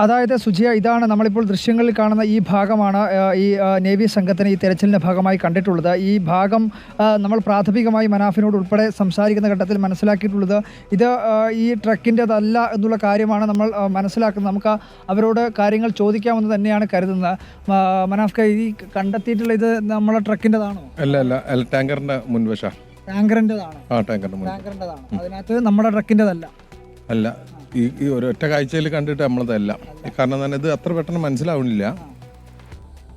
അതായത് സുജിയ, ഇതാണ് നമ്മളിപ്പോൾ ദൃശ്യങ്ങളിൽ കാണുന്ന ഈ ഭാഗമാണ് ഈ നേവി സംഘത്തിന് ഈ തെരച്ചിലിൻ്റെ ഭാഗമായി കണ്ടിട്ടുള്ളത്. ഈ ഭാഗം നമ്മൾ പ്രാഥമികമായി മനാഫിനോട് ഉൾപ്പെടെ സംസാരിക്കുന്ന ഘട്ടത്തിൽ മനസ്സിലാക്കിയിട്ടുള്ളത് ഇത് ഈ ട്രക്കിൻ്റെതല്ല എന്നുള്ള കാര്യമാണ് നമ്മൾ മനസ്സിലാക്കുന്നത്. നമുക്ക് അവരോട് കാര്യങ്ങൾ ചോദിക്കാമെന്ന് തന്നെയാണ് കരുതുന്നത്. മനാഫ്, ഈ കണ്ടെത്തിയിട്ടുള്ള ഇത് നമ്മളെ ട്രക്കിൻ്റെതാണോ? അല്ല, ടാങ്കറിൻ്റെ മുൻവശ. ടാങ്കറിൻ്റെതാണ്. ടാങ്കറിൻ്റെതാണ്. അതിനകത്ത് നമ്മുടെ ട്രക്കിൻ്റെതല്ല. അല്ല, ഈ ഒരൊറ്റ കാഴ്ചയിൽ കണ്ടിട്ട് നമ്മളതല്ല. കാരണം തന്നെ ഇത് അത്ര പെട്ടെന്ന് മനസ്സിലാവുന്നില്ല.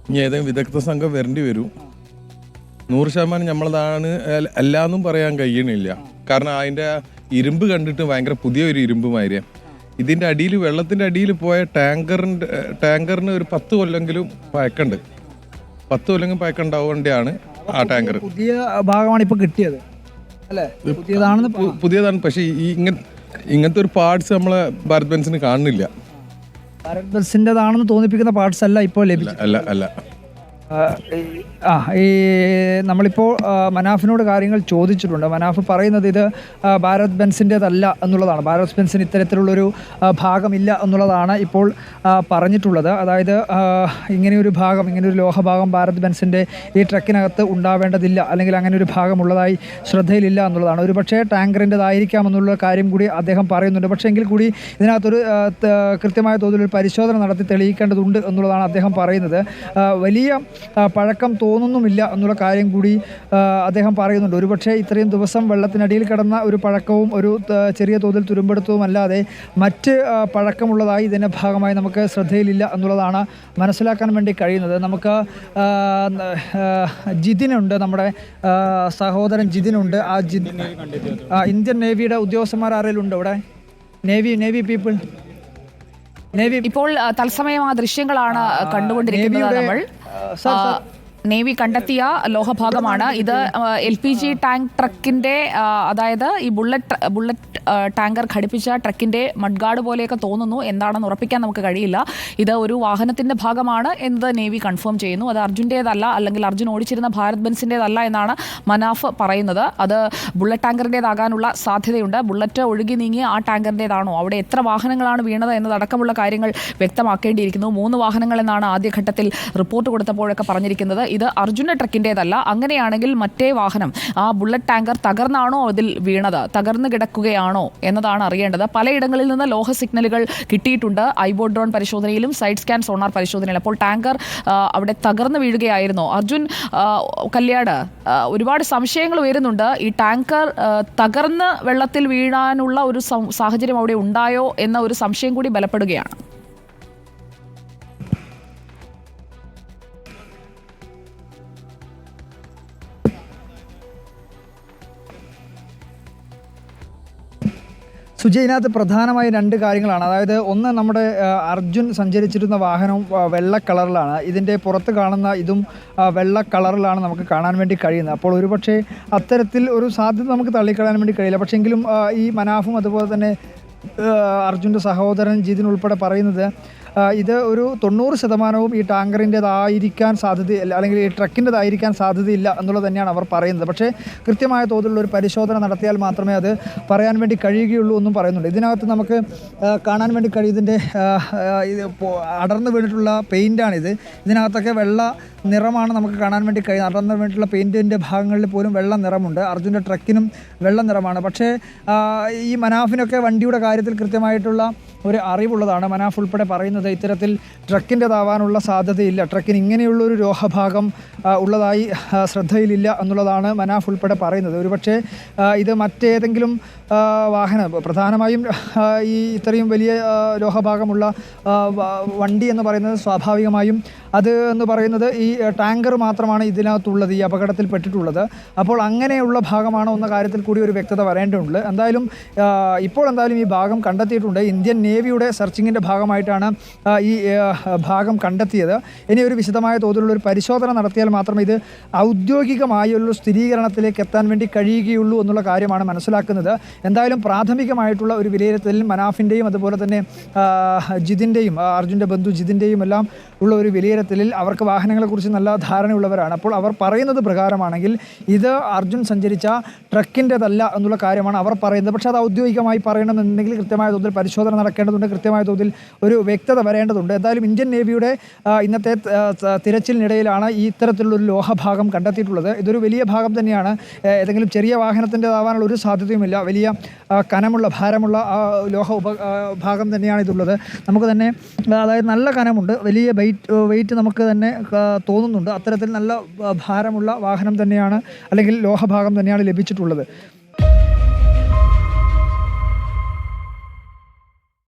ഇനി ഏതെങ്കിലും വിദഗ്ധ സംഘം വരേണ്ടി വരും. 100% നമ്മളതാണ് എല്ലാന്നും പറയാൻ കഴിയണില്ല. കാരണം അതിൻ്റെ ഇരുമ്പ് കണ്ടിട്ട് ഭയങ്കര പുതിയൊരു ഇരുമ്പ് മാതിരിയാണ്. ഇതിൻ്റെ അടിയിൽ, വെള്ളത്തിൻ്റെ അടിയിൽ പോയ ടാങ്കറിന് ഒരു 10 കൊല്ലെങ്കിലും പഴക്കമുണ്ട്. 10 കൊല്ലെങ്കിലും പഴക്കമുണ്ടാവേണ്ടിയാണ് ആ ടാങ്കർ. പുതിയ ഭാഗമാണ് ഇപ്പോൾ കിട്ടിയത് അല്ലേ? പുതിയതാണ്. പക്ഷേ ഇങ്ങനത്തെ ഒരു പാർട്സ് നമ്മളെ ഭാരത് ബെൻസിന് കാണുന്നില്ല. ഭാരത് ബെൻസിൻ്റെതാണെന്ന് തോന്നിപ്പിക്കുന്ന പാർട്സ് അല്ല ഇപ്പോൾ ലഭിച്ചത്. അല്ല. ഈ നമ്മളിപ്പോൾ മനാഫിനോട് കാര്യങ്ങൾ ചോദിച്ചിട്ടുണ്ട്. മനാഫ് പറയുന്നത് ഇത് ഭാരത് ബെൻസിൻ്റെതല്ല എന്നുള്ളതാണ്. ഭാരത് ബെൻസിന് ഇത്തരത്തിലുള്ളൊരു ഭാഗമില്ല എന്നുള്ളതാണ് ഇപ്പോൾ പറഞ്ഞിട്ടുള്ളത്. അതായത് ഇങ്ങനെയൊരു ലോഹഭാഗം ഭാരത് ബെൻസിൻ്റെ ഈ ട്രക്കിനകത്ത് ഉണ്ടാവേണ്ടതില്ല, അല്ലെങ്കിൽ അങ്ങനെ ഒരു ഭാഗമുള്ളതായി ശ്രദ്ധയിലില്ല എന്നുള്ളതാണ്. ഒരു പക്ഷേ ടാങ്കറിൻ്റെതായിരിക്കാം എന്നുള്ള കാര്യം കൂടി അദ്ദേഹം പറയുന്നുണ്ട്. പക്ഷേ എങ്കിൽ കൂടി ഇതിനകത്തൊരു കൃത്യമായ തോതിലൊരു പരിശോധന നടത്തി തെളിയിക്കേണ്ടതുണ്ട് എന്നുള്ളതാണ് അദ്ദേഹം പറയുന്നത്. വലിയ പഴക്കം തോന്നുന്നുമില്ല എന്നുള്ള കാര്യം കൂടി അദ്ദേഹം പറയുന്നുണ്ട്. ഒരുപക്ഷെ ഇത്രയും ദിവസം വെള്ളത്തിനടിയിൽ കിടന്ന ഒരു പഴക്കവും ഒരു ചെറിയ തോതിൽ തുരുമ്പെടുത്തതും അല്ലാതെ മറ്റ് പഴക്കമുള്ളതായി ഇതിൻ്റെ ഭാഗമായി നമുക്ക് ശ്രദ്ധയിലില്ല എന്നുള്ളതാണ് മനസ്സിലാക്കാൻ വേണ്ടി കഴിയുന്നത്. നമുക്ക് ജിതിനുണ്ട്, നമ്മുടെ സഹോദരൻ ജിതിനുണ്ട്. ഇന്ത്യൻ നേവിയുടെ ഉദ്യോഗസ്ഥന്മാർ ആരെങ്കിലും ഉണ്ടോ ഇവിടെ? Navy people. ഇപ്പോൾ തത്സമയം ആ ദൃശ്യങ്ങളാണ് കണ്ടുകൊണ്ടിരിക്കുന്നത്. നമ്മൾ നേവി കണ്ടെത്തിയ ലോഹഭാഗമാണ് ഇത്. LPG ടാങ്ക് ട്രക്കിൻ്റെ, അതായത് ഈ ബുള്ളറ്റ് ടാങ്കർ ഘടിപ്പിച്ച ട്രക്കിൻ്റെ മഡ്ഗാർഡ് പോലെയൊക്കെ തോന്നുന്നു. എന്താണെന്ന് ഉറപ്പിക്കാൻ നമുക്ക് കഴിയില്ല. ഇത് ഒരു വാഹനത്തിൻ്റെ ഭാഗമാണ് എന്നത് നേവി കൺഫേം ചെയ്യുന്നു. അത് അർജുൻ്റേതല്ല, അല്ലെങ്കിൽ അർജുൻ ഓടിച്ചിരുന്ന ഭാരത് ബെൻസിൻ്റേതല്ല എന്നാണ് മനാഫ് പറയുന്നത്. അത് ബുള്ളറ്റ് ടാങ്കറിൻ്റേതാകാനുള്ള സാധ്യതയുണ്ട്. ബുള്ളറ്റ് ഒഴുകി നീങ്ങി ആ ടാങ്കറിൻ്റേതാണോ, അവിടെ എത്ര വാഹനങ്ങളാണ് വീണത് എന്നതടക്കമുള്ള കാര്യങ്ങൾ വ്യക്തമാക്കേണ്ടിയിരിക്കുന്നു. 3 വാഹനങ്ങൾ എന്നാണ് ആദ്യഘട്ടത്തിൽ റിപ്പോർട്ട് കൊടുത്തപ്പോഴൊക്കെ പറഞ്ഞിരിക്കുന്നത്. ഇത് അർജുന ട്രക്കിൻ്റേതല്ല. അങ്ങനെയാണെങ്കിൽ മറ്റേ വാഹനം, ആ ബുള്ളറ്റ് ടാങ്കർ തകർന്നാണോ അതിൽ വീണത്, തകർന്നു കിടക്കുകയാണോ എന്നതാണ് അറിയേണ്ടത്. പലയിടങ്ങളിൽ നിന്ന് ലോഹ സിഗ്നലുകൾ കിട്ടിയിട്ടുണ്ട്. ഐബോട്ട് ഡ്രോൺ പരിശോധനയിലും സൈഡ് സ്കാൻ സോണാർ പരിശോധനയിലും. അപ്പോൾ ടാങ്കർ അവിടെ തകർന്നു വീഴുകയായിരുന്നോ? അർജുൻ കല്യാട്, ഒരുപാട് സംശയങ്ങൾ ഉയരുന്നുണ്ട്. ഈ ടാങ്കർ തകർന്ന് വെള്ളത്തിൽ വീഴാനുള്ള ഒരു സാഹചര്യം അവിടെ ഉണ്ടായോ എന്ന ഒരു സംശയം കൂടി ബലപ്പെടുകയാണ്. സുജയ്, ഇതിനകത്ത് പ്രധാനമായി 2 കാര്യങ്ങളാണ്. അതായത് ഒന്ന്, നമ്മുടെ അർജുൻ സഞ്ചരിച്ചിരുന്ന വാഹനം വെള്ള കളറിലാണ്. ഇതിൻ്റെ പുറത്ത് കാണുന്ന ഇതും വെള്ള കളറിലാണ് നമുക്ക് കാണാൻ വേണ്ടി കഴിയുന്നത്. അപ്പോൾ ഒരുപക്ഷെ അത്തരത്തിൽ ഒരു സാധ്യത നമുക്ക് തള്ളിക്കളയാൻ വേണ്ടി കഴിയില്ല. പക്ഷേ എങ്കിലും ഈ മനാഫും അതുപോലെ തന്നെ അർജുൻ്റെ സഹോദരൻ ജിതിൻ ഉൾപ്പെടെ പറയുന്നത് ഇത് ഒരു 90% ഈ ടാങ്കറിൻ്റെതായിരിക്കാൻ സാധ്യതയില്ല, അല്ലെങ്കിൽ ഈ ട്രക്കിൻ്റെതായിരിക്കാൻ സാധ്യതയില്ല എന്നുള്ളത് തന്നെയാണ് അവർ പറയുന്നത്. പക്ഷേ കൃത്യമായ തോതിലുള്ള ഒരു പരിശോധന നടത്തിയാൽ മാത്രമേ അത് പറയാൻ വേണ്ടി കഴിയുകയുള്ളൂ എന്നും പറയുന്നുണ്ട്. ഇതിനകത്ത് നമുക്ക് കാണാൻ വേണ്ടി കഴിയുന്നതിൻ്റെ ഇത് അടർന്നു വീണിട്ടുള്ള പെയിൻ്റാണിത്. ഇതിനകത്തൊക്കെ വെള്ള നിറമാണ് നമുക്ക് കാണാൻ വേണ്ടി കഴിയുന്നത്. അടർന്നു വീണിട്ടുള്ള പെയിൻറ്റിൻ്റെ ഭാഗങ്ങളിൽ പോലും വെള്ള നിറമുണ്ട്. അർജുൻ്റെ ട്രക്കിനും വെള്ള നിറമാണ്. പക്ഷേ ഈ മനാഫിനൊക്കെ വണ്ടിയുടെ കാര്യത്തിൽ കൃത്യമായിട്ടുള്ള ഒരു അറിവുള്ളതാണ്. മനാഫ് ഉൾപ്പെടെ പറയുന്നത് ഇത്തരത്തിൽ ട്രക്കിൻ്റെതാവാനുള്ള സാധ്യതയില്ല, ട്രക്കിന് ഇങ്ങനെയുള്ളൊരു ലോഹഭാഗം ഉള്ളതായി ശ്രദ്ധയിലില്ല എന്നുള്ളതാണ് മനാഫ് ഉൾപ്പെടെ പറയുന്നത്. ഒരുപക്ഷെ ഇത് മറ്റേതെങ്കിലും വാഹനം, പ്രധാനമായും ഈ ഇത്രയും വലിയ ലോഹഭാഗമുള്ള വണ്ടി എന്ന് പറയുന്നത് സ്വാഭാവികമായും അത് എന്ന് പറയുന്നത് ഈ ടാങ്കർ മാത്രമാണ് ഇതിനകത്തുള്ളത്, ഈ അപകടത്തിൽപ്പെട്ടിട്ടുള്ളത്. അപ്പോൾ അങ്ങനെയുള്ള ഭാഗമാണോ എന്ന കാര്യത്തിൽ കൂടി ഒരു വ്യക്തത വരേണ്ടതുണ്ട്. ഇപ്പോൾ എന്തായാലും ഈ ഭാഗം കണ്ടെത്തിയിട്ടുണ്ട്. ഇന്ത്യൻ നേവിയുടെ സെർച്ചിങ്ങിൻ്റെ ഭാഗമായിട്ടാണ് ഈ ഭാഗം കണ്ടെത്തിയത്. ഇനി ഒരു വിശദമായ തോതിലുള്ളൊരു പരിശോധന നടത്തിയാൽ മാത്രമേ ഇത് ഔദ്യോഗികമായുള്ള സ്ഥിരീകരണത്തിലേക്ക് എത്താൻ വേണ്ടി കഴിയുകയുള്ളൂ എന്നുള്ള കാര്യമാണ് മനസ്സിലാക്കുന്നത്. എന്തായാലും പ്രാഥമികമായിട്ടുള്ള ഒരു വിലയിരുത്തലിൽ മനാഫിൻ്റെയും അതുപോലെ തന്നെ ജിതിൻ്റെയും അർജുൻ്റെ ബന്ധു ജിതിൻ്റെയും എല്ലാം ഉള്ള ഒരു വിലയിരുത്തലിൽ അവർക്ക് വാഹനങ്ങളെക്കുറിച്ച് നല്ല ധാരണയുള്ളവരാണ്. അപ്പോൾ അവർ പറയുന്നത് പ്രകാരമാണെങ്കിൽ ഇത് അർജുൻ സഞ്ചരിച്ച ട്രക്കിൻ്റെതല്ല എന്നുള്ള കാര്യമാണ് അവർ പറയുന്നത്. പക്ഷേ അത് ഔദ്യോഗികമായി പറയണമെന്നുണ്ടെങ്കിൽ കൃത്യമായ തോതിൽ പരിശോധന നടക്കേണ്ട മനസ്സിലാക്കേണ്ടതുണ്ട്. കൃത്യമായ തോതിൽ ഒരു വ്യക്തത വരേണ്ടതുണ്ട്. എന്തായാലും ഇന്ത്യൻ നേവിയുടെ ഇന്നത്തെ തിരച്ചിലിനിടയിലാണ് ഈ ഇത്തരത്തിലുള്ളൊരു ലോഹഭാഗം കണ്ടെത്തിയിട്ടുള്ളത്. ഇതൊരു വലിയ ഭാഗം തന്നെയാണ്. ഏതെങ്കിലും ചെറിയ വാഹനത്തിൻ്റെതാവാനുള്ള ഒരു സാധ്യതയുമില്ല. വലിയ കനമുള്ള ഭാരമുള്ള ഭാഗം തന്നെയാണ് ഇതുള്ളത്. നമുക്ക് തന്നെ അതായത് നല്ല കനമുണ്ട്, വലിയ വെയിറ്റ് നമുക്ക് തന്നെ തോന്നുന്നുണ്ട്. അത്തരത്തിൽ നല്ല ഭാരമുള്ള വാഹനം തന്നെയാണ് അല്ലെങ്കിൽ ലോഹഭാഗം തന്നെയാണ് ലഭിച്ചിട്ടുള്ളത്.